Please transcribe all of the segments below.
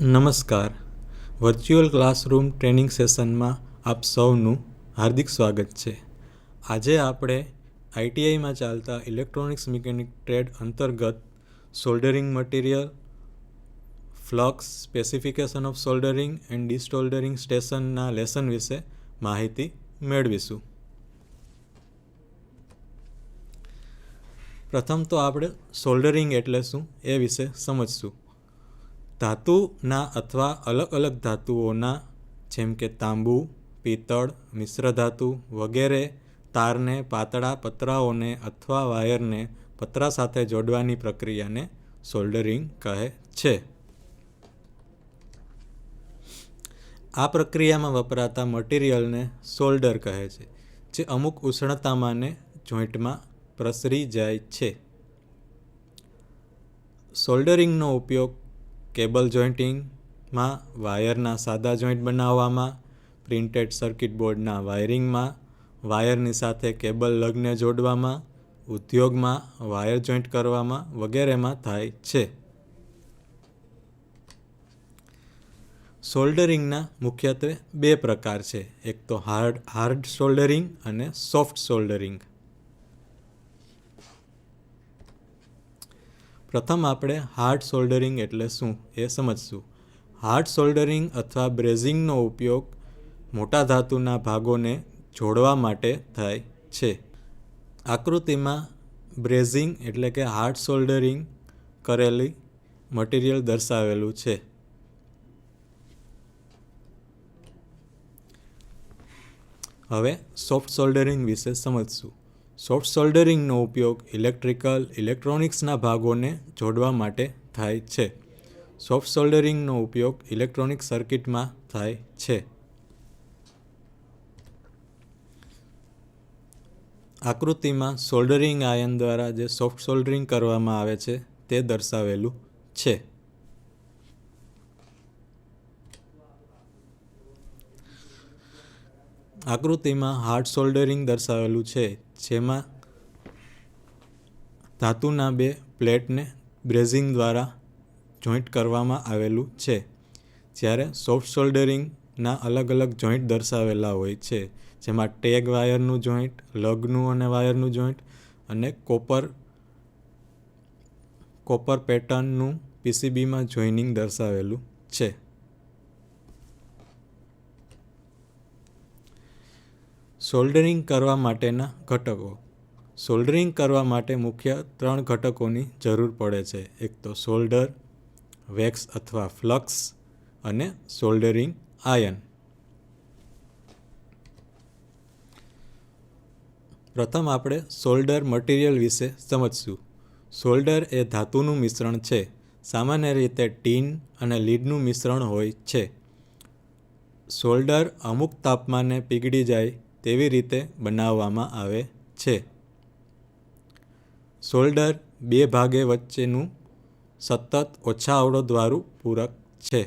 નમસ્કાર. Virtual classroom training સેશનમાં આપ સૌનું હાર્દિક સ્વાગત છે. આજે આપણે આઈટીઆઈમાં ચાલતા ઇલેક્ટ્રોનિક્સ મિકેનિક ટ્રેડ અંતર્ગત soldering material, flux, specification of soldering and desoldering સ્ટેશનના લેસન વિશે માહિતી મેળવીશું. પ્રથમ તો આપણે સોલ્ડરિંગ એટલે શું એ વિશે સમજશું. ધાતુના અથવા અલગ અલગ ધાતુઓના જેમ કે તાંબુ, પિત્તળ, મિશ્ર ધાતુ વગેરે તારને પાતળા પતરાઓને અથવા વાયરને પતરા સાથે જોડવાની પ્રક્રિયાને સોલ્ડરિંગ કહે છે. આ પ્રક્રિયામાં વપરાતા મટીરિયલને સોલ્ડર કહે છે, જે અમુક ઉષ્ણતામાને જોઈન્ટમાં પ્રસરી જાય છે. સોલ્ડરિંગનો ઉપયોગ કેબલ જોઈન્ટિંગમાં, વાયરના સાદા જોઈન્ટ બનાવવામાં, પ્રિન્ટેડ સર્કિટ બોર્ડના વાયરિંગમાં, વાયરની સાથે કેબલ લગને જોડવામાં, ઉદ્યોગમાં વાયર જોઈન્ટ કરવામાં વગેરેમાં થાય છે. સોલ્ડરિંગના મુખ્યત્વે બે પ્રકાર છે, એક તો હાર્ડ સોલ્ડરિંગ અને સોફ્ટ સોલ્ડરિંગ. પ્રથમ આપણે હાર્ડ સોલ્ડરિંગ એટલે શું એ સમજશું. હાર્ડ સોલ્ડરિંગ અથવા બ્રેઝિંગનો ઉપયોગ મોટા ધાતુના ભાગોને જોડવા માટે થાય છે. આકૃતિમાં બ્રેઝિંગ એટલે કે હાર્ડ સોલ્ડરિંગ કરેલી મટીરિયલ દર્શાવેલું છે. હવે સોફ્ટ સોલ્ડરિંગ વિશે સમજશું. સોફ્ટ સોલ્ડરિંગનો ઉપયોગ ઇલેક્ટ્રોનિક્સના ભાગોને જોડવા માટે થાય છે. સોફ્ટ સોલ્ડરિંગનો ઉપયોગ ઇલેક્ટ્રોનિક સર્કિટમાં થાય છે. આકૃતિમાં સોલ્ડરિંગ આયન દ્વારા જે સોફ્ટ સોલ્ડરિંગ કરવામાં આવે છે તે દર્શાવેલું છે. આકૃતિમાં હાર્ડ સોલ્ડરિંગ દર્શાવેલું છે, જેમાં ધાતુના બે પ્લેટને બ્રેઝિંગ દ્વારા જોઈન્ટ કરવામાં આવેલું છે. જ્યારે સોફ્ટ સોલ્ડરિંગના અલગ અલગ જોઈન્ટ દર્શાવેલા હોય છે, જેમાં ટેગ વાયરનું જોઈન્ટ, લગનું અને વાયરનું જોઈન્ટ અને કોપર પેટર્નનું પીસીબીમાં જોઈનિંગ દર્શાવેલું છે. સોલ્ડરિંગ કરવા માટેના ઘટકો. સોલ્ડરિંગ કરવા માટે મુખ્ય 3 ઘટકોની જરૂર પડે છે, એક તો સોલ્ડર, વેક્સ અથવા ફ્લક્સ અને સોલ્ડરિંગ આયન. પ્રથમ આપણે સોલ્ડર મટીરિયલ વિશે સમજશું. સોલ્ડર એ ધાતુનું મિશ્રણ છે. સામાન્ય રીતે ટીન અને લીડનું મિશ્રણ હોય છે. સોલ્ડર અમુક તાપમાને પીગળી જાય તેવી રીતે બનાવવામાં આવે છે. સોલ્ડર બે ભાગે વચ્ચેનું સતત ઓછા અવરોધવાળું પૂરક છે.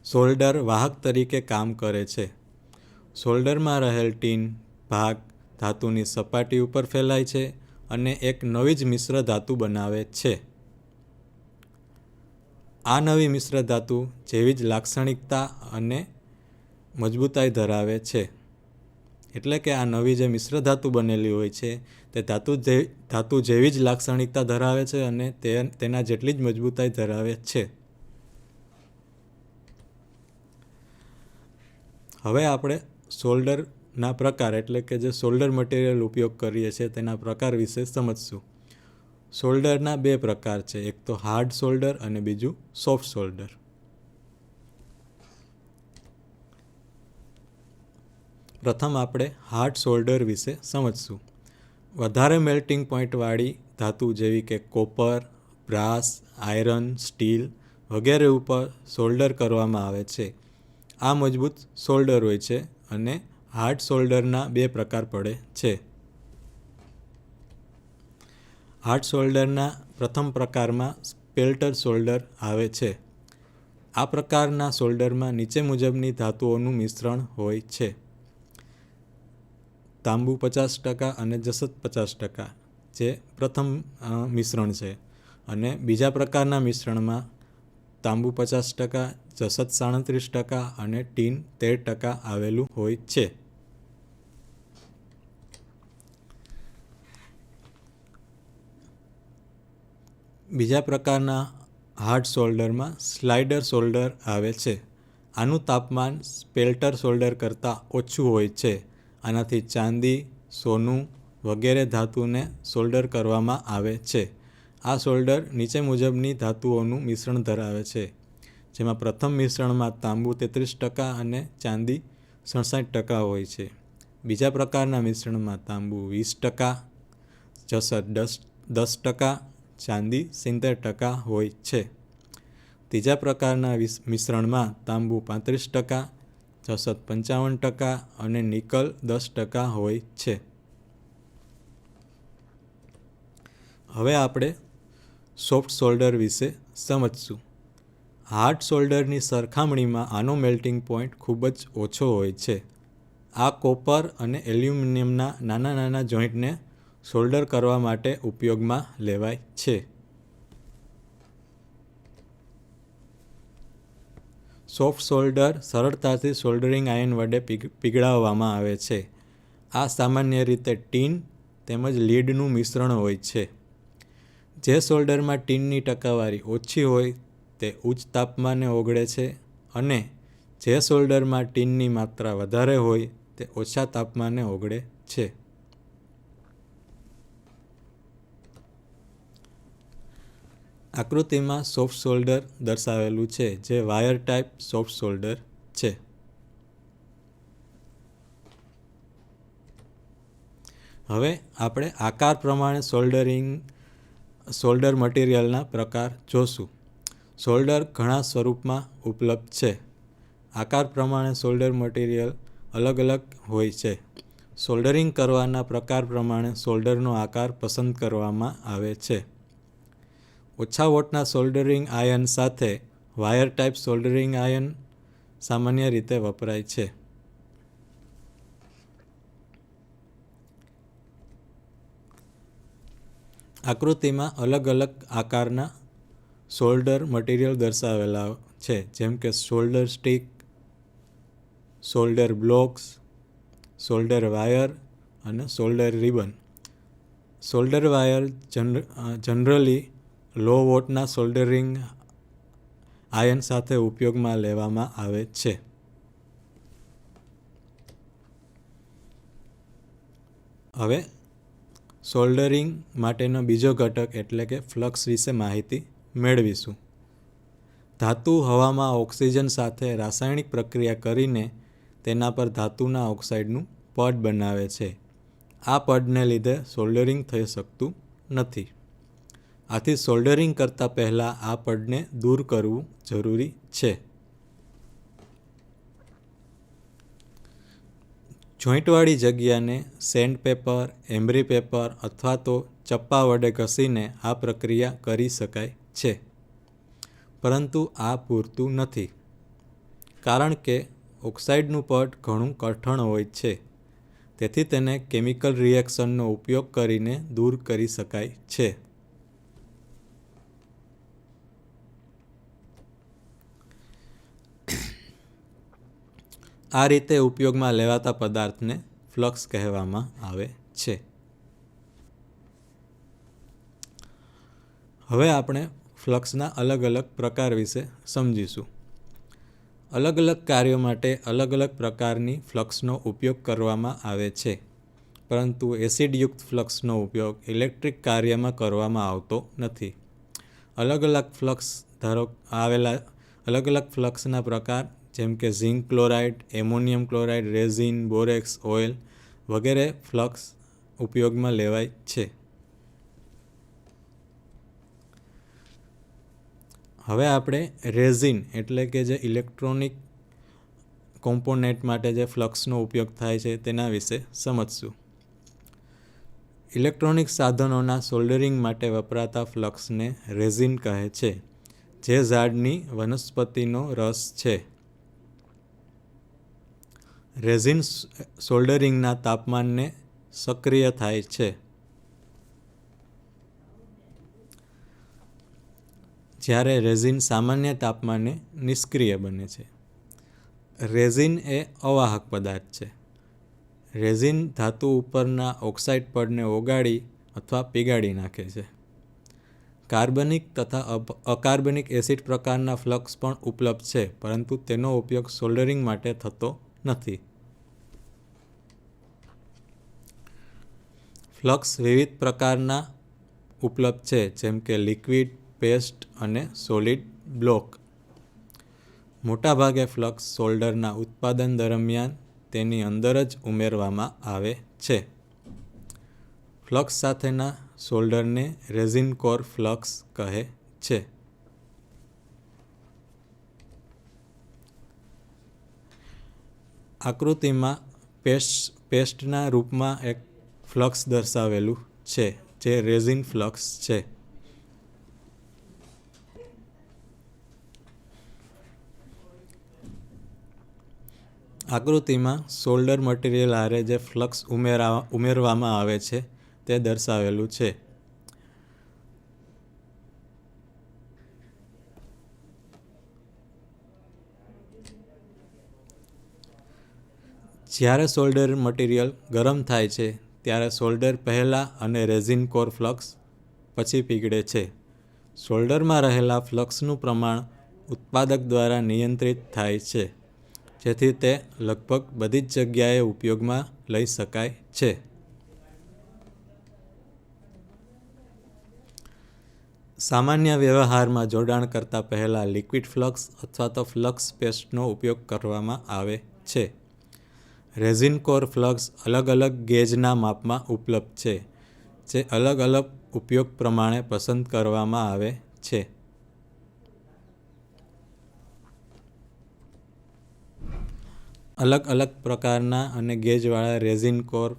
સોલ્ડર વાહક તરીકે કામ કરે છે. સોલ્ડરમાં રહેલ ટીન ભાગ ધાતુની સપાટી ઉપર ફેલાય છે અને એક નવી જ મિશ્ર ધાતુ બનાવે છે. આ નવી મિશ્ર ધાતુ જેવી જ લાક્ષણિકતા અને મજબૂતાઈ ધરાવે છે. એટલે કે આ નવી જે મિશ્ર ધાતુ બનેલી હોય છે તે ધાતુ જેવી જ લાક્ષણિકતા ધરાવે છે અને તેના જેટલી જ મજબૂતાઈ ધરાવે છે. હવે આપણે સોલ્ડરના પ્રકાર એટલે કે જે સોલ્ડર મટીરિયલ ઉપયોગ કરીએ છીએ તેના પ્રકાર વિશે સમજશું. સોલ્ડરના બે પ્રકાર છે, એક તો હાર્ડ સોલ્ડર અને બીજું સોફ્ટ સોલ્ડર. પ્રથમ આપણે હાર્ડ સોલ્ડર વિશે સમજશું. વધારે મેલ્ટિંગ પોઈન્ટવાળી ધાતુ જેવી કે કોપર, બ્રાસ, આયરન, સ્ટીલ વગેરે ઉપર સોલ્ડર કરવામાં આવે છે. આ મજબૂત સોલ્ડર હોય છે અને હાર્ડ સોલ્ડરના બે પ્રકાર પડે છે. હાર્ડ સોલ્ડરના પ્રથમ પ્રકારમાં સ્પેલ્ટર સોલ્ડર આવે છે. આ પ્રકારના સોલ્ડરમાં નીચે મુજબની ધાતુઓનું મિશ્રણ હોય છે. તાંબુ 50% અને જસત 50%, જે પ્રથમ મિશ્રણ છે. અને બીજા પ્રકારના મિશ્રણમાં તાંબુ 50%, જસત 37% અને ટીન 13% આવેલું હોય છે. બીજા પ્રકારના હાર્ડ સોલ્ડરમાં સ્લાઇડર સોલ્ડર આવે છે. આનું તાપમાન સ્પેલ્ટર સોલ્ડર કરતાં ઓછું હોય છે. આનાથી ચાંદી, સોનું વગેરે ધાતુને સોલ્ડર કરવામાં આવે છે. આ સોલ્ડર નીચે મુજબની ધાતુઓનું મિશ્રણ ધરાવે છે, જેમાં પ્રથમ મિશ્રણમાં તાંબુ 33% અને ચાંદી 67% હોય છે. બીજા પ્રકારના મિશ્રણમાં તાંબુ 20%, જસત 10%, ચાંદી 70% હોય છે. ત્રીજા પ્રકારના મિશ્રણમાં તાંબુ 35%, જસત 55% અને નિકલ 10% હોય છે. હવે આપણે સોફ્ટ સોલ્ડર વિશે સમજશું. હાર્ડ સોલ્ડરની સરખામણીમાં આનો મેલ્ટિંગ પોઈન્ટ ખૂબ જ ઓછો હોય છે. આ કોપર અને એલ્યુમિનિયમના નાના નાના જોઈન્ટને સોલ્ડર કરવા માટે ઉપયોગમાં લેવાય છે. સોફ્ટ સોલ્ડર સરળતાથી સોલ્ડરિંગ આયન વડે પીગળાવવામાં આવે છે. આ સામાન્ય રીતે ટીન તેમજ લીડનું મિશ્રણ હોય છે. જે સોલ્ડરમાં ટીનની ટકાવારી ઓછી હોય તે ઉચ્ચ તાપમાને ઓગળે છે અને જે સોલ્ડરમાં ટીનની માત્રા વધારે હોય તે ઓછા તાપમાને ઓગળે છે. આકૃતિમાં સોફ્ટ સોલ્ડર દર્શાવેલું છે, જે વાયર ટાઈપ સોફ્ટ સોલ્ડર છે. હવે આપણે આકાર પ્રમાણે સોલ્ડર મટીરિયલના પ્રકાર જોશું. સોલ્ડર ઘણા સ્વરૂપમાં ઉપલબ્ધ છે. આકાર પ્રમાણે સોલ્ડર મટીરિયલ અલગ અલગ હોય છે. સોલ્ડરિંગ કરવાના પ્રકાર પ્રમાણે સોલ્ડરનો આકાર પસંદ કરવામાં આવે છે. ઓછા વોટના સોલ્ડરિંગ આયન સાથે વાયર ટાઈપ સોલ્ડરિંગ આયન સામાન્ય રીતે વપરાય છે. આકૃતિમાં અલગ અલગ આકારના સોલ્ડર મટીરિયલ દર્શાવેલા છે, જેમ કે solder stick, solder blocks, solder wire અને solder ribbon. Solder wire generally low વોટના સોલ્ડરિંગ આયન સાથે ઉપયોગમાં લેવામાં આવે છે. હવે સોલ્ડરિંગ માટેનો બીજો ઘટક એટલે કે ફ્લક્સ વિશે માહિતી મેળવીશું. ધાતુ હવામાં ઓક્સિજન સાથે રાસાયણિક પ્રક્રિયા કરીને તેના પર ધાતુના ઓક્સાઇડનું પડ બનાવે છે. આ પડને લીધે સોલ્ડરિંગ થઈ શકતું નથી. આથી સોલ્ડરિંગ કરતાં પહેલાં આ પડને દૂર કરવું જરૂરી છે. જોઈન્ટવાળી જગ્યાને સેન્ડપેપર, એમ્બ્રી પેપર અથવા તો ચપ્પા વડે ઘસીને આ પ્રક્રિયા કરી શકાય છે. પરંતુ આ પૂરતું નથી, કારણ કે ઓક્સાઇડનું પડ ઘણું કઠણ હોય છે. તેથી તેને કેમિકલ રિએક્શનનો ઉપયોગ કરીને દૂર કરી શકાય છે. આ રીતે ઉપયોગમાં લેવાતા પદાર્થને ફ્લક્સ કહેવામાં આવે છે. હવે આપણે ફ્લક્સના અલગ અલગ પ્રકાર વિશે સમજીશું. અલગ અલગ કાર્યો માટે અલગ અલગ પ્રકારની ફ્લક્સનો ઉપયોગ કરવામાં આવે છે, પરંતુ એસિડયુક્ત ફ્લક્સનો ઉપયોગ ઇલેક્ટ્રિક કાર્યમાં કરવામાં આવતો નથી. અલગ અલગ ફ્લક્સના પ્રકાર જેમ કે zinc chloride, ammonium chloride, resin, borax, oil વગેરે ફ્લક્સ ઉપયોગમાં લેવાય છે. હવે આપણે રેઝિન એટલે કે જે ઇલેક્ટ્રોનિક કોમ્પોનેન્ટ માટે જે ફ્લક્સનો ઉપયોગ થાય છે તેના વિશે સમજશું. ઇલેક્ટ્રોનિક સાધનોના સોલ્ડરિંગ માટે વપરાતા ફ્લક્સને રેઝિન કહે છે, જે ઝાડની વનસ્પતિનો રસ છે. રેઝિન સોલ્ડરિંગના તાપમાનને સક્રિય થાય છે. જ્યારે રેઝિન સામાન્ય તાપમાને નિષ્ક્રિય બને છે. રેઝિન એ અવાહક પદાર્થ છે. રેઝિન ધાતુ ઉપરના ઓક્સાઇડ પડને ઓગાળી અથવા પીગાળી નાખે છે. કાર્બનિક તથા અકાર્બનિક એસિડ પ્રકારના ફ્લક્સ પણ ઉપલબ્ધ છે, પરંતુ તેનો ઉપયોગ સોલ્ડરિંગ માટે થતો નથી. ફ્લક્સ વિવિધ પ્રકારના ઉપલબ્ધ છે, જેમ કે લિક્વિડ, પેસ્ટ અને સોલિડ બ્લોક. મોટાભાગે ફ્લક્સ સોલ્ડરના ઉત્પાદન દરમિયાન તેની અંદર જ ઉમેરવામાં આવે છે. ફ્લક્સ સાથેના સોલ્ડરને રેઝિન કોર ફ્લક્સ કહે છે. આકૃતિમાં પેસ્ટના રૂપમાં એક ફ્લક્સ દર્શાવેલું છે, જે રેઝિન ફ્લક્સ છે. આકૃતિમાં સોલ્ડર મટીરિયલ હારે જે ફ્લક્સ ઉમેરવામાં આવે છે તે દર્શાવેલું છે. જ્યારે સોલ્ડર મટીરિયલ ગરમ થાય છે ત્યારે સોલ્ડર પહેલાં અને રેઝિન કોર ફ્લક્સ પછી પીગળે છે. સોલ્ડરમાં રહેલા ફ્લક્સનું પ્રમાણ ઉત્પાદક દ્વારા નિયંત્રિત થાય છે, જેથી તે લગભગ બધી જ જગ્યાએ ઉપયોગમાં લઈ શકાય છે. સામાન્ય વ્યવહારમાં જોડાણ કરતાં પહેલાં લિક્વિડ ફ્લક્સ અથવા તો ફ્લક્સ પેસ્ટનો ઉપયોગ કરવામાં આવે છે. રેઝિન કોર ફ્લક્સ અલગ અલગ ગેજના માપમાં ઉપલબ્ધ છે, જે અલગ અલગ ઉપયોગ પ્રમાણે પસંદ કરવામાં આવે છે. અલગ અલગ પ્રકારના અને ગેજવાળા રેઝિન કોર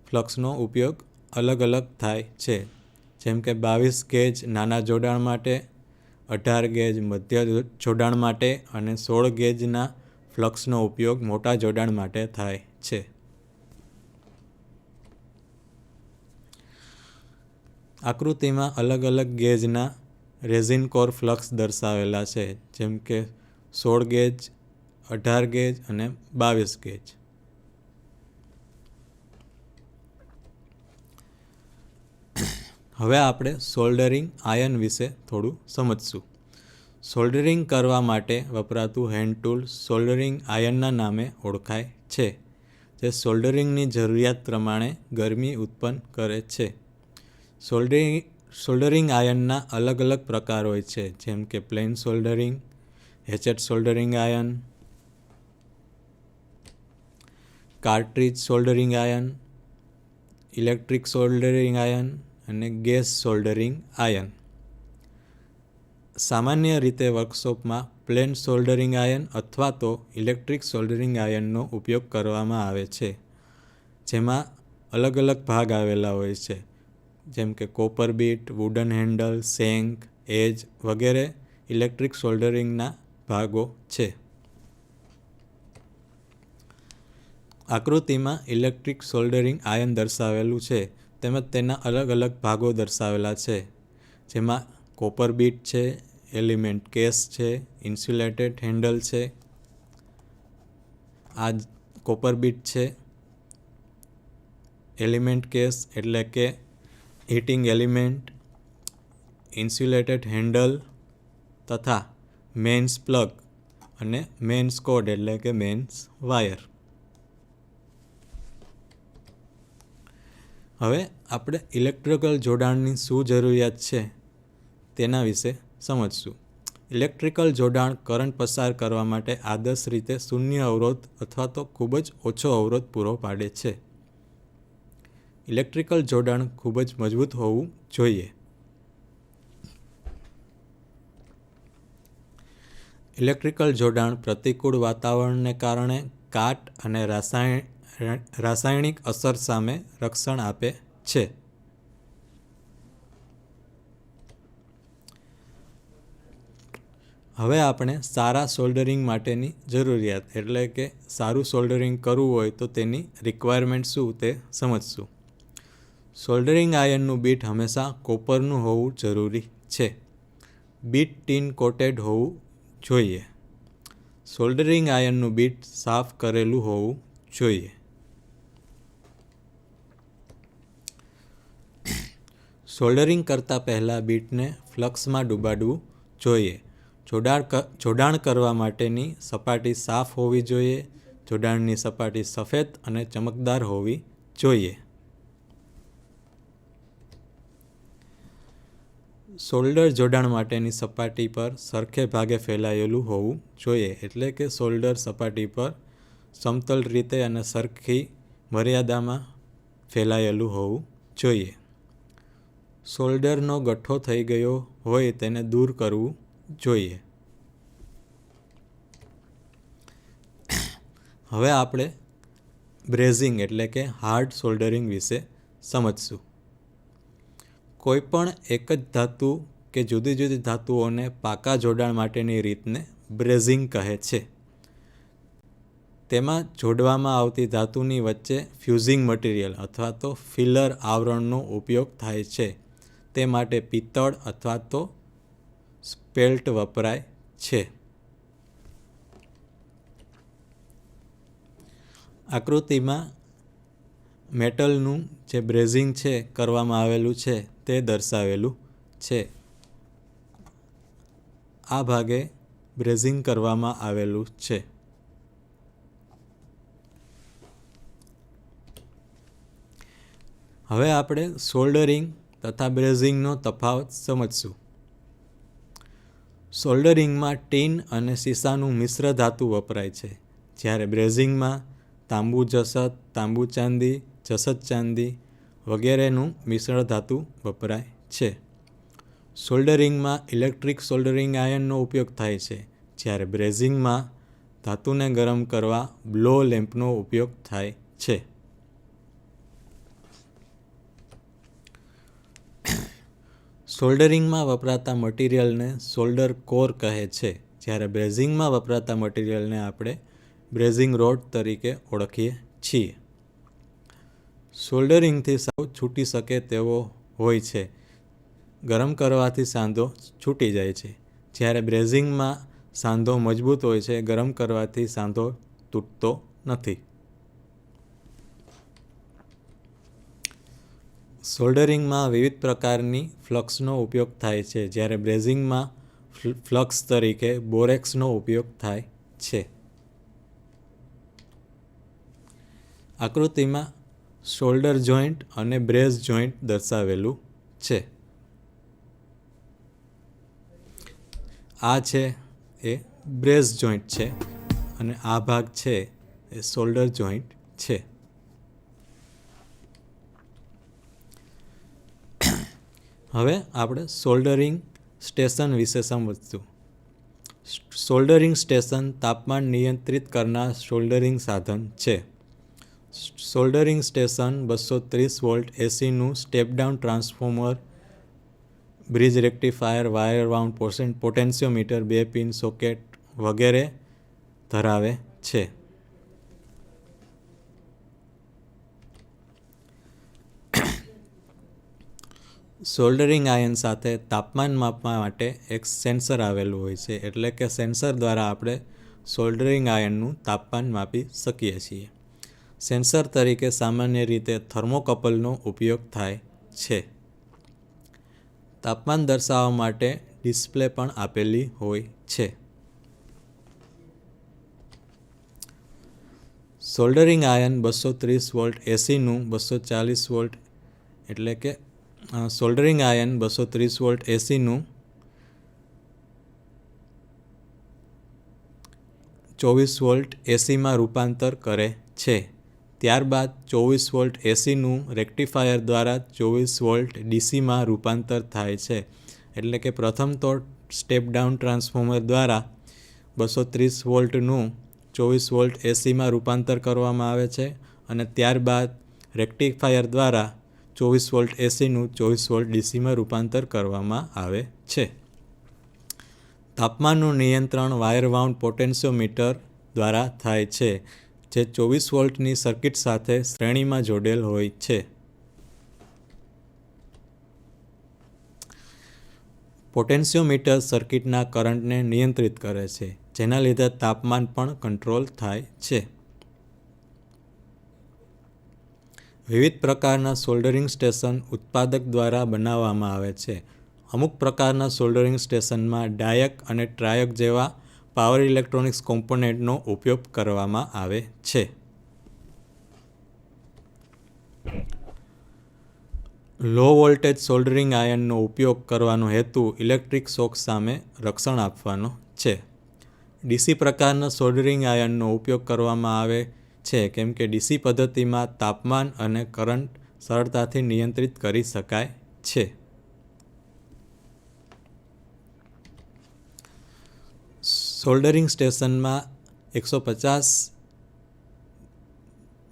ફ્લક્સનો ઉપયોગ અલગ અલગ થાય છે, જેમ કે 22 ગેજ નાના જોડાણ માટે, 18 ગેજ મધ્ય જોડાણ માટે અને 16 ગેજના ફ્લક્સનો ઉપયોગ મોટા જોડાણ માટે થાય છે. આકૃતિમાં અલગ અલગ ગેજના રેઝિન કોર ફ્લક્સ દર્શાવેલા છે, જેમ કે 16 ગેજ, 18 ગેજ અને 22 ગેજ. હવે આપણે સોલ્ડરિંગ આયન વિશે થોડું સમજશું. સોલ્ડરિંગ કરવા માટે વપરાતું હેન્ડ ટૂલ સોલ્ડરિંગ આયનના નામે ઓળખાય છે, જે સોલ્ડરિંગની જરૂરિયાત પ્રમાણે ગરમી ઉત્પન્ન કરે છે. સોલ્ડરિંગ આયનના અલગ અલગ પ્રકાર હોય છે, જેમ કે plain soldering, hatchet soldering iron, cartridge soldering iron, electric soldering iron અને ગેસ સોલ્ડરિંગ આયન. સામાન્ય રીતે વર્કશોપમાં પ્લેન સોલ્ડરિંગ આયન અથવા તો ઇલેક્ટ્રિક સોલ્ડરિંગ આયનનો ઉપયોગ કરવામાં આવે છે, જેમાં અલગ અલગ ભાગ આવેલા હોય છે, જેમ કે કોપર બીટ, વુડન હેન્ડલ, શેંક, એજ વગેરે ઇલેક્ટ્રિક સોલ્ડરિંગના ભાગો છે. આકૃતિમાં ઇલેક્ટ્રિક સોલ્ડરિંગ આયન દર્શાવેલું છે, તેમજ તેના અલગ અલગ ભાગો દર્શાવેલા છે, જેમાં કોપર બીટ છે, એલિમેન્ટ કેસ છે, ઇન્સ્યુલેટેડ હેન્ડલ છે. આ કોપર બીટ છે, એલિમેન્ટ કેસ એટલે કે હીટિંગ એલિમેન્ટ, ઇન્સ્યુલેટેડ હેન્ડલ તથા મેન્સ પ્લગ અને મેન્સ કોર્ડ એટલે કે મેન્સ વાયર. હવે આપણે ઇલેક્ટ્રિકલ જોડાણની શું જરૂરિયાત છે તેના વિશે સમજશું. ઇલેક્ટ્રિકલ જોડાણ કરંટ પસાર કરવા માટે આદર્શ રીતે શૂન્ય અવરોધ અથવા તો ખૂબ જ ઓછો અવરોધ પૂરો પાડે છે. ઇલેક્ટ્રિકલ જોડાણ ખૂબ જ મજબૂત હોવું જોઈએ. ઇલેક્ટ્રિકલ જોડાણ પ્રતિકૂળ વાતાવરણને કારણે કાટ અને રાસાયણિક અસર સામે રક્ષણ આપે છે. હવે આપણે સારા સોલ્ડરિંગ માટેની જરૂરિયાત એટલે કે સારું સોલ્ડરિંગ કરવું હોય તો તેની રિક્વાયરમેન્ટ શું તે સમજશું. સોલ્ડરિંગ આયનનું બીટ હંમેશા કોપરનું હોવું જરૂરી છે. બીટ ટીન કોટેડ હોવું જોઈએ. સોલ્ડરિંગ આયનનું બીટ સાફ કરેલું હોવું જોઈએ. સોલ્ડરિંગ કરતાં પહેલાં બીટને ફ્લક્સમાં ડૂબાડવું જોઈએ. જોડાણ કરવા માટેની સપાટી સાફ હોવી જોઈએ. જોડાણની સપાટી સફેદ અને ચમકદાર હોવી જોઈએ. સોલ્ડર જોડાણ માટેની સપાટી પર સરખે ભાગે ફેલાયેલું હોવું જોઈએ. એટલે કે સોલ્ડર સપાટી પર સમતલ રીતે અને સરખી મર્યાદામાં ફેલાયેલું હોવું જોઈએ. સોલ્ડરનો ગઠ્ઠો થઈ ગયો હોય તેને દૂર કરવું જોઈએ. હવે આપણે બ્રેઝિંગ એટલે કે હાર્ડ સોલ્ડરિંગ વિશે સમજશું. કોઈપણ એક જ ધાતુ કે જુદી જુદી ધાતુઓને પાકા જોડાણ માટેની રીતને બ્રેઝિંગ કહે છે. તેમાં જોડવામાં આવતી ધાતુની વચ્ચે ફ્યુઝિંગ મટીરિયલ અથવા તો ફિલર આવરણનો ઉપયોગ થાય છે. તે માટે પિત્તળ અથવા તો સ્પેલ્ટ વપરાય છે. આકૃતિમાં મેટલનું જે બ્રેઝિંગ છે કરવામાં આવેલું છે તે દર્શાવેલું છે. આ ભાગે બ્રેઝિંગ કરવામાં આવેલું છે. હવે આપણે સોલ્ડરિંગ તથા બ્રેઝિંગનો તફાવત સમજશું. સોલ્ડરિંગમાં ટીન અને સીસાનું મિશ્ર ધાતુ વપરાય છે, જ્યારે બ્રેઝિંગમાં તાંબુ જસત, તાંબુ ચાંદી, જસત ચાંદી વગેરેનું મિશ્ર ધાતુ વપરાય છે. સોલ્ડરિંગમાં ઇલેક્ટ્રિક સોલ્ડરિંગ આયનનો ઉપયોગ થાય છે, જ્યારે બ્રેઝિંગમાં ધાતુને ગરમ કરવા બ્લો લેમ્પનો ઉપયોગ થાય છે. સોલ્ડરિંગમાં વપરાતા મટીરિયલને સોલ્ડર કોર કહે છે, જ્યારે બ્રેઝિંગમાં વપરાતા મટીરિયલને આપણે બ્રેઝિંગ રોડ તરીકે ઓળખીએ છીએ. સોલ્ડરિંગથી સાવ છૂટી શકે તેવો હોય છે. ગરમ કરવાથી સાંધો છૂટી જાય છે, જ્યારે બ્રેઝિંગમાં સાંધો મજબૂત હોય છે. ગરમ કરવાથી સાંધો તૂટતો નથી. સોલ્ડરિંગમાં વિવિધ પ્રકારની ફ્લક્સનો ઉપયોગ થાય છે, જ્યારે બ્રેઝિંગમાં ફ્લક્સ તરીકે બોરેક્સનો ઉપયોગ થાય છે. આકૃતિમાં શોલ્ડર જોઈન્ટ અને બ્રેઝ જોઈન્ટ દર્શાવેલું છે. આ છે એ બ્રેઝ જોઈન્ટ છે અને આ ભાગ છે એ શોલ્ડર જોઈન્ટ છે. હવે આપણે સોલ્ડરિંગ સ્ટેશન વિશે સમજશું. સોલ્ડરિંગ સ્ટેશન તાપમાન નિયંત્રિત કરનાર સોલ્ડરિંગ સાધન છે. સોલ્ડરિંગ સ્ટેશન 230 વોલ્ટ એસીનું step down transformer, bridge rectifier, wire wound potentiometer, 2 pin socket વગેરે ધરાવે છે. સોલ્ડરિંગ આયન સાથે તાપમાન માપવા માટે એક સેન્સર આવેલું હોય છે, એટલે કે સેન્સર દ્વારા આપણે સોલ્ડરિંગ આયનનું તાપમાન માપી શકીએ છીએ. સેન્સર તરીકે સામાન્ય રીતે થર્મોકપલનો ઉપયોગ થાય છે. તાપમાન દર્શાવવા માટે ડિસ્પ્લે પણ આપેલી હોય છે. સોલ્ડરિંગ આયન 230 વોલ્ટ એસીનું 240 વોલ્ટ એટલે કે સોલ્ડરિંગ આયન 230 વોલ્ટ એસીનું 24 વોલ્ટ એસીમાં રૂપાંતર કરે છે. ત્યારબાદ 24 વોલ્ટ એસીનું રેક્ટિફાયર દ્વારા 24 વોલ્ટ ડીસીમાં રૂપાંતર થાય છે. એટલે કે પ્રથમ તો સ્ટેપ ડાઉન ટ્રાન્સફોર્મર દ્વારા 230 વોલ્ટનું 24 વોલ્ટ એસીમાં રૂપાંતર કરવામાં આવે છે અને ત્યારબાદ રેક્ટિફાયર દ્વારા 24 વોલ્ટ એસીનું 24 વોલ્ટ ડીસીમાં રૂપાંતર કરવામાં આવે છે. તાપમાનનું નિયંત્રણ વાયર વાઉન્ડ પોટેન્શિયોમીટર દ્વારા થાય છે, જે 24 વોલ્ટની સર્કિટ સાથે શ્રેણીમાં જોડેલ હોય છે. પોટેન્શિયોમીટર સર્કિટના કરંટને નિયંત્રિત કરે છે, જેના લીધે તાપમાન પણ કંટ્રોલ થાય છે. વિવિધ પ્રકારના સોલ્ડરિંગ સ્ટેશન ઉત્પાદક દ્વારા બનાવવામાં આવે છે. અમુક પ્રકારના સોલ્ડરિંગ સ્ટેશનમાં ડાયક અને ટ્રાયક જેવા પાવર ઇલેક્ટ્રોનિક્સ કોમ્પોનેન્ટનો ઉપયોગ કરવામાં આવે છે. લો વોલ્ટેજ સોલ્ડરિંગ આયનનો ઉપયોગ કરવાનો હેતુ ઇલેક્ટ્રિક શોક સામે રક્ષણ આપવાનો છે. ડીસી પ્રકારના સોલ્ડરિંગ આયનનો ઉપયોગ કરવામાં આવે છે કેમ કે ડીસી પદ્ધતિમાં તાપમાન અને કરંટ સરળતાથી નિયંત્રિત કરી શકાય છે. સોલ્ડરિંગ સ્ટેશનમાં 150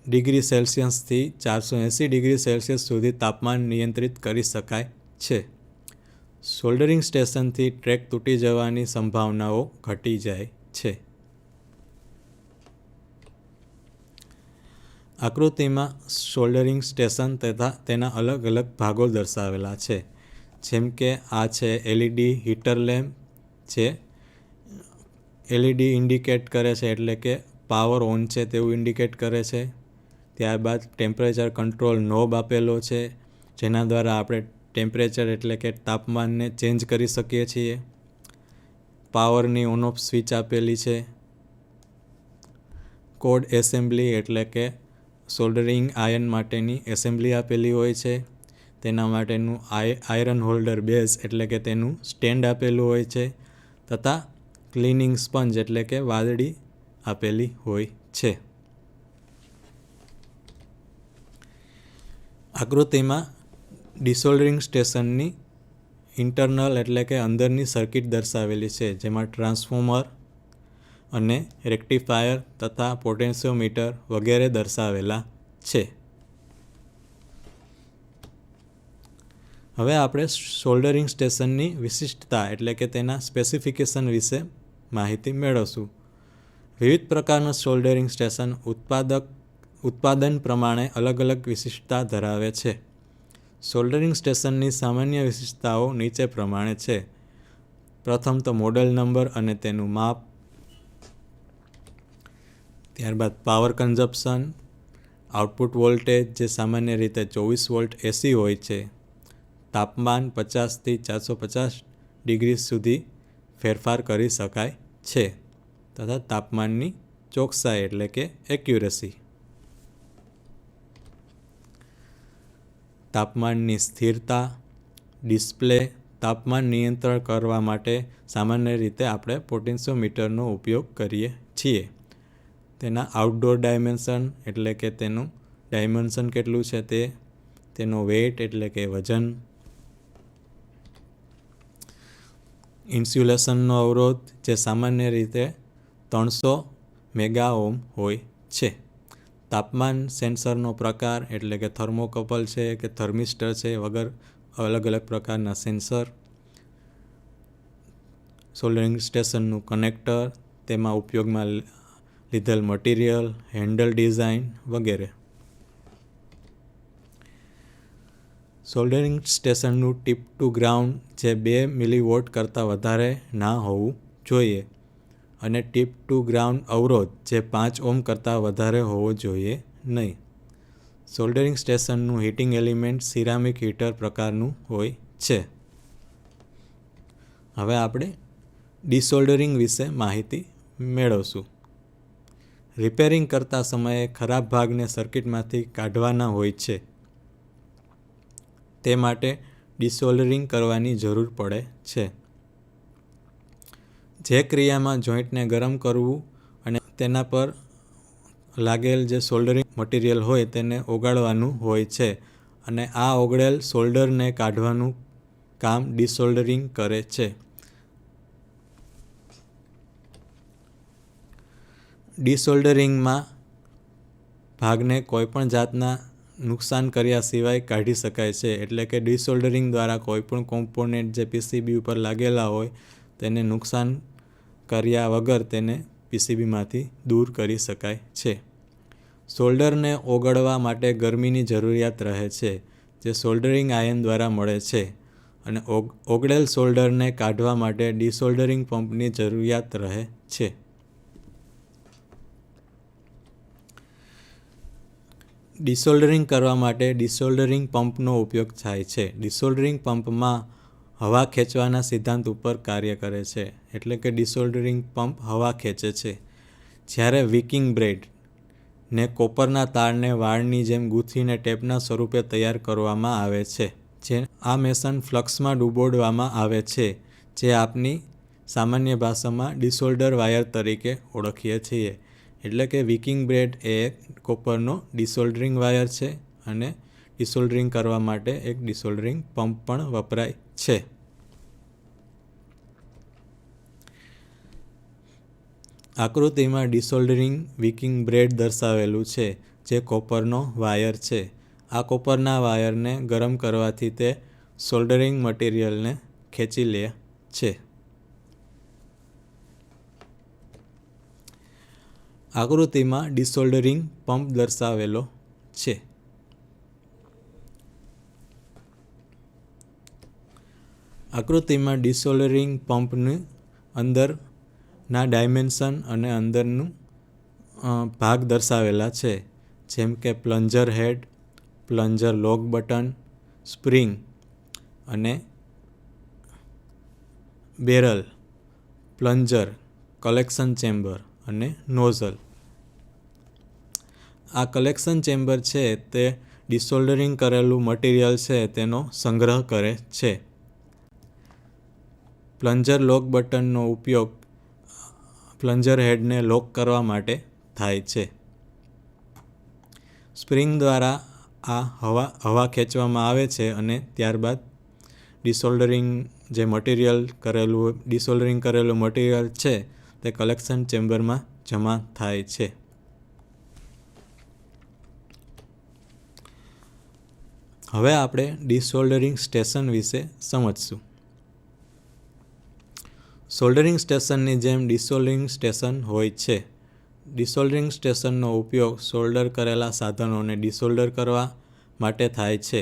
ડિગ્રી સેલ્સિયસથી 480 ડિગ્રી સેલ્સિયસ સુધી તાપમાન નિયંત્રિત કરી શકાય છે. સોલ્ડરિંગ સ્ટેશનથી ટ્રેક તૂટી જવાની સંભાવનાઓ ઘટી જાય છે. આકૃતિમાં સોલ્ડરિંગ સ્ટેશન તથા તેના અલગ અલગ ભાગો દર્શાવેલા છે. જેમ કે આ છે એલઈડી હીટર લેમ્પ છે. એલઈડી ઇન્ડિકેટ કરે છે એટલે કે પાવર ઓન છે તેવું ઇન્ડિકેટ કરે છે. ત્યારબાદ ટેમ્પરેચર કંટ્રોલ નોબ આપેલો છે, જેના દ્વારા આપણે ટેમ્પરેચર એટલે કે તાપમાનને ચેન્જ કરી શકીએ છીએ. પાવરની ઓન ઓફ સ્વિચ આપેલી છે. કોડ એસેમ્બલી એટલે કે સોલ્ડરિંગ આયન માટેની એસેમ્બલી આપેલી હોય છે. તેના માટેનું આયરન હોલ્ડર બેઝ એટલે કે તેનું સ્ટેન્ડ આપેલું હોય છે તથા ક્લિનિંગ સ્પંજ એટલે કે વાદળી આપેલી હોય છે. આકૃતિમાં ડિસોલ્ડરિંગ સ્ટેશનની ઇન્ટરનલ એટલે કે અંદરની સર્કિટ દર્શાવેલી છે, જેમાં ટ્રાન્સફોર્મર અને રેક્ટિફાયર તથા પોટેન્શિયોમીટર વગેરે દર્શાવેલા છે. હવે આપણે સોલ્ડરિંગ સ્ટેશનની વિશિષ્ટતા એટલે કે તેના સ્પેસિફિકેશન વિશે માહિતી મેળવશું. વિવિધ પ્રકારના સોલ્ડરિંગ સ્ટેશન ઉત્પાદન પ્રમાણે અલગ અલગ વિશિષ્ટતા ધરાવે છે. સોલ્ડરિંગ સ્ટેશનની સામાન્ય વિશેષતાઓ નીચે પ્રમાણે છે. પ્રથમ તો મોડેલ નંબર અને તેનું માપ, ત્યારબાદ પાવર કન્ઝપ્શન, આઉટપુટ વોલ્ટેજ જે સામાન્ય રીતે 24 વોલ્ટ એસી હોય છે, તાપમાન 50થી 450 ડિગ્રી સુધી ફેરફાર કરી શકાય છે તથા તાપમાનની ચોકસાઈ એટલે કે એક્યુરેસી, તાપમાનની સ્થિરતા, ડિસ્પ્લે. તાપમાન નિયંત્રણ કરવા માટે સામાન્ય રીતે આપણે પોટેન્શિયોમીટરનો ઉપયોગ કરીએ છીએ. તેના આઉટડોર ડાયમેન્શન એટલે કે તેનું ડાયમેન્શન કેટલું છે તે, તેનો વેઇટ એટલે કે વજન, ઇન્સ્યુલેશનનો અવરોધ જે સામાન્ય રીતે 300 મેગા ઓહ્મ હોય છે. તાપમાન સેન્સરનો પ્રકાર એટલે કે થર્મોકપલ છે કે થર્મિસ્ટર છે વગર અલગ અલગ પ્રકારના સેન્સર, સોલ્ડરિંગ સ્ટેશનનું કનેક્ટર, તેમાં ઉપયોગમાં લીધેલ મટીરિયલ, હેન્ડલ ડિઝાઇન વગેરે. સોલ્ડરિંગ સ્ટેશનનું ટીપ ટુ ગ્રાઉન્ડ જે 2 મિલીવોટ કરતાં વધારે ના હોવું જોઈએ અને ટીપ ટુ ગ્રાઉન્ડ અવરોધ જે 5 ઓહ્મ કરતાં વધારે હોવો જોઈએ નહીં. સોલ્ડરિંગ સ્ટેશનનું હીટિંગ એલિમેન્ટ સિરામિક હીટર પ્રકારનું હોય છે. હવે આપણે ડિસોલ્ડરિંગ વિશે માહિતી મેળવશું. રિપેરિંગ કરતા સમયે ખરાબ ભાગને સર્કિટમાંથી કાઢવાના હોય છે. તે માટે ડિસોલ્ડરિંગ કરવાની જરૂર પડે છે. જે ક્રિયામાં જોઈન્ટને ગરમ કરવું અને તેના પર લાગેલ જે સોલ્ડરિંગ મટીરિયલ હોય તેને ઓગાળવાનું હોય છે અને આ ઓગળેલ સોલ્ડરને કાઢવાનું કામ ડિસોલ્ડરિંગ કરે છે. ડિસોલ્ડરિંગમાં ભાગને કોઈપણ જાતના નુકસાન કર્યા સિવાય કાઢી શકાય છે. એટલે કે ડિસોલ્ડરિંગ દ્વારા કોઈપણ કોમ્પોનેન્ટ જે પીસીબી ઉપર લાગેલા હોય તેને નુકસાન કર્યા વગર તેને પીસીબીમાંથી દૂર કરી શકાય છે. સોલ્ડરને ઓગળવા માટે ગરમીની જરૂરિયાત રહે છે, જે સોલ્ડરિંગ આયન દ્વારા મળે છે અને ઓગળેલ સોલ્ડરને કાઢવા માટે ડિસોલ્ડરિંગ પંપની જરૂરિયાત રહે છે. ડિસોલ્ડરિંગ કરવા માટે ડિસોલ્ડરિંગ પંપનો ઉપયોગ થાય છે. ડિસોલ્ડરિંગ પંપમાં હવા ખેંચવાના સિદ્ધાંત ઉપર કાર્ય કરે છે, એટલે કે ડિસોલ્ડરિંગ પંપ હવા ખેંચે છે. જ્યારે વિકિંગ બ્રેડ ને કોપરના તારને વાળની જેમ ગૂંથીને ટેપના સ્વરૂપે તૈયાર કરવામાં આવે છે. જે આ મેસન ફ્લક્સમાં ડૂબોડવામાં આવે છે, જે આપની સામાન્ય ભાષામાં ડિસોલ્ડર વાયર તરીકે ઓળખીએ છીએ. એટલે કે વિકિંગ બ્રેડ એ એક કોપરનો ડિસોલ્ડરિંગ વાયર છે અને ડિસોલ્ડરિંગ કરવા માટે એક ડિસોલ્ડરિંગ પંપ પણ વપરાય છે. આકૃતિમાં ડિસોલ્ડરિંગ વિકિંગ બ્રેડ દર્શાવેલું છે, જે કોપરનો વાયર છે. આ કોપરના વાયરને ગરમ કરવાથી તે સોલ્ડરિંગ મટીરિયલને ખેંચી લે છે. આકૃતિમાં ડિસોલ્ડરિંગ પંપ દર્શાવેલો છે. આકૃતિમાં ડિસોલ્ડરિંગ પંપની અંદરના ડાયમેન્શન અને અંદરનું ભાગ દર્શાવેલા છે, જેમ કે પ્લન્જર હેડ, પ્લન્જર લોક બટન, સ્પ્રિંગ અને બેરલ, પ્લન્જર, કલેક્શન ચેમ્બર અને નોઝલ. આ કલેક્શન ચેમ્બર છે તે ડિસોલ્ડરિંગ કરેલું મટીરિયલ છે તેનો સંગ્રહ કરે છે. પ્લન્જર લોક બટનનો ઉપયોગ પ્લન્જર હેડને લોક કરવા માટે થાય છે. સ્પ્રિંગ દ્વારા આ હવા ખેંચવામાં આવે છે અને ત્યારબાદ ડિસોલ્ડરિંગ કરેલું મટીરિયલ છે તે કલેક્શન ચેમ્બરમાં જમા થાય છે. હવે આપણે ડિસોલ્ડરિંગ સ્ટેશન વિશે સમજશું. સોલ્ડરિંગ સ્ટેશનની જેમ ડિસોલ્ડરિંગ સ્ટેશન હોય છે. ડિસોલ્ડરિંગ સ્ટેશનનો ઉપયોગ સોલ્ડર કરેલા સાધનોને ડિસોલ્ડર કરવા માટે થાય છે.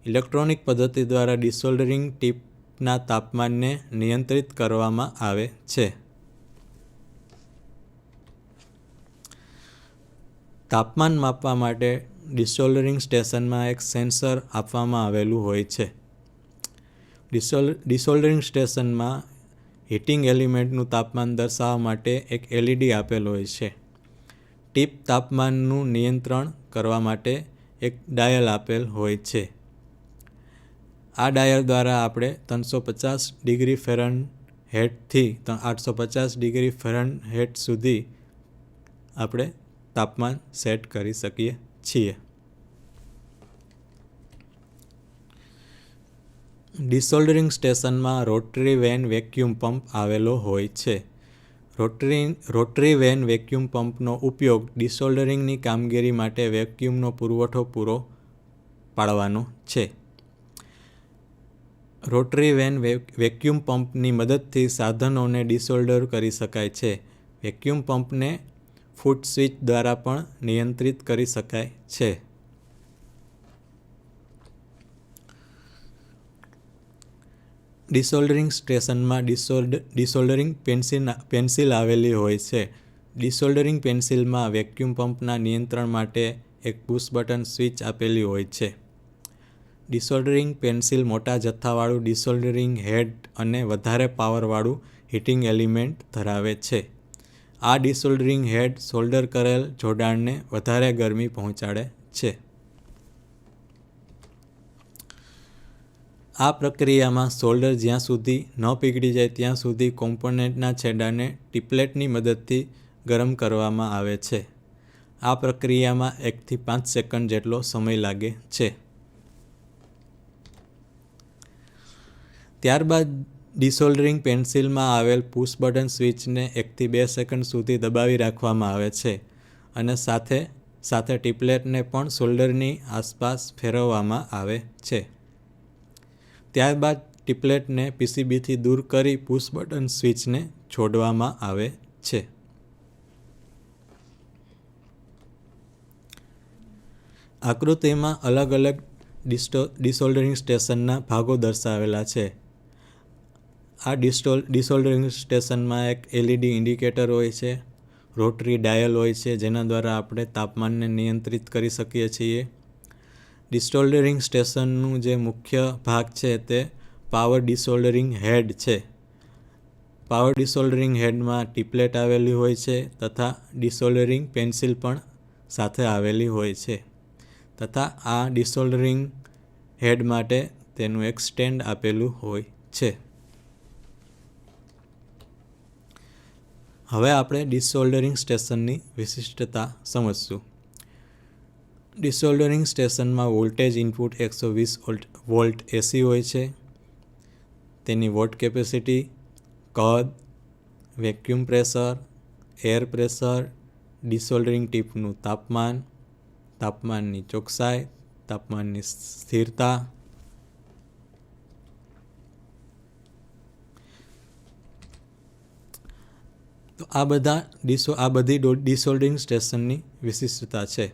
ઇલેક્ટ્રોનિક પદ્ધતિ દ્વારા ડિસોલ્ડરિંગ ટીપના તાપમાનને નિયંત્રિત કરવામાં આવે છે. તાપમાન માપવા માટે ડિસોલ્ડરિંગ સ્ટેશનમાં એક સેન્સર આપવામાં આવેલું હોય છે. ડિસોલ્ડરિંગ સ્ટેશનમાં હીટિંગ એલિમેન્ટનું તાપમાન દર્શાવવા માટે એક LED આપેલ હોય છે. ટીપ તાપમાનનું નિયંત્રણ કરવા માટે એક ડાયલ આપેલ હોય છે. આ ડાયલ દ્વારા આપણે 350 ડિગ્રી ફેરનહેઇટથી 850 ડિગ્રી ફેરનહેઇટ સુધી આપણે તાપમાન સેટ કરી શકીએ છીએ. ડિસોલ્ડરિંગ સ્ટેશનમાં રોટરી વેન વેક્યુમ પંપ આવેલો હોય છે. રોટરી વેન વેક્યુમ પંપનો ઉપયોગ ડિસોલ્ડરિંગની કામગીરી માટે વેક્યુમનો પુરવઠો પૂરો પાડવાનો છે. રોટરી વેન વેક્યુમ પંપની મદદથી સાધનોને ડિસોલ્ડર કરી શકાય છે. વેક્યુમ પંપને ફૂટ સ્વિચ દ્વારા પણ નિયંત્રિત કરી શકાય છે. ડિસોલ્ડરિંગ સ્ટેશનમાં ડિસોલ્ડરિંગ પેન્સિલ આવેલી હોય છે. ડિસોલ્ડરિંગ પેન્સિલમાં વેક્યુમ પંપના નિયંત્રણ માટે એક પુશ બટન સ્વિચ આપેલી હોય છે. ડિસોલ્ડરિંગ પેન્સિલ મોટા જથ્થાવાળું ડિસોલ્ડરિંગ હેડ અને વધારે પાવરવાળું હીટિંગ એલિમેન્ટ ધરાવે છે. આ ડિસોલ્ડરિંગ હેડ સોલ્ડર કરેલ જોડાણને વધારે ગરમી પહોંચાડે છે. આ પ્રક્રિયામાં સોલ્ડર જ્યાં સુધી ન પીગળી જાય ત્યાં સુધી કોમ્પોનન્ટના છેડાને ટીપલેટની મદદથી ગરમ કરવામાં આવે છે. આ પ્રક્રિયામાં 1 થી 5 સેકન્ડ જેટલો સમય લાગે છે. ત્યારબાદ ડિસોલ્ડરિંગ પેન્સિલમાં આવેલ પુશ બટન સ્વિચને 1 થી 2 સેકન્ડ સુધી દબાવી રાખવામાં આવે છે અને સાથે ટીપલેટને પણ સોલ્ડરની આસપાસ ફેરવવામાં આવે છે. ત્યારબાદ ટીપલેટને PCBથી દૂર કરી પુશ બટન સ્વિચને છોડવામાં આવે છે. આકૃતિમાં અલગ અલગ ડિસોલ્ડરિંગ સ્ટેશનના ભાગો દર્શાવેલા છે. આ ડિસોલ્ડરિંગ સ્ટેશનમાં એક LED ઇન્ડિકેટર હોય છે, રોટરી ડાયલ હોય છે જેના દ્વારા આપણે તાપમાનને નિયંત્રિત કરી શકીએ છીએ. ડિસોલ્ડરિંગ સ્ટેશનનું જે મુખ્ય ભાગ છે તે પાવર ડિસોલ્ડરિંગ હેડ છે. પાવર ડિસોલ્ડરિંગ હેડમાં ટીપલેટ આવેલી હોય છે તથા ડિસોલ્ડરિંગ પેન્સિલ પણ સાથે આવેલી હોય છે તથા આ ડિસોલ્ડરિંગ હેડ માટે તેનું એક સ્ટેન્ડ આપેલું હોય છે. હવે આપણે ડિસોલ્ડરિંગ સ્ટેશનની વિશિષ્ટતા સમજશું. ડિસોલ્ડરિંગ સ્ટેશનમાં વોલ્ટેજ ઇનપુટ 120 વોલ્ટ AC હોય છે. તેની વોટ કેપેસિટી, કદ, વેક્યુમ પ્રેશર, એર પ્રેશર, ડિસોલ્ડરિંગ ટીપનું તાપમાન, તાપમાનની ચોકસાઈ, તાપમાનની સ્થિરતા, તો આ બધી ડિસોલ્ડરિંગ સ્ટેશનની વિશિષ્ટતા છે.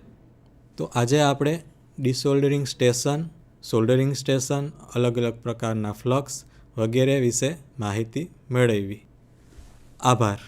તો આજે આપણે ડિસોલ્ડરિંગ સ્ટેશન, સોલ્ડરિંગ સ્ટેશન, અલગ અલગ પ્રકારના ફ્લક્સ વગેરે વિશે માહિતી મેળવી. આભાર.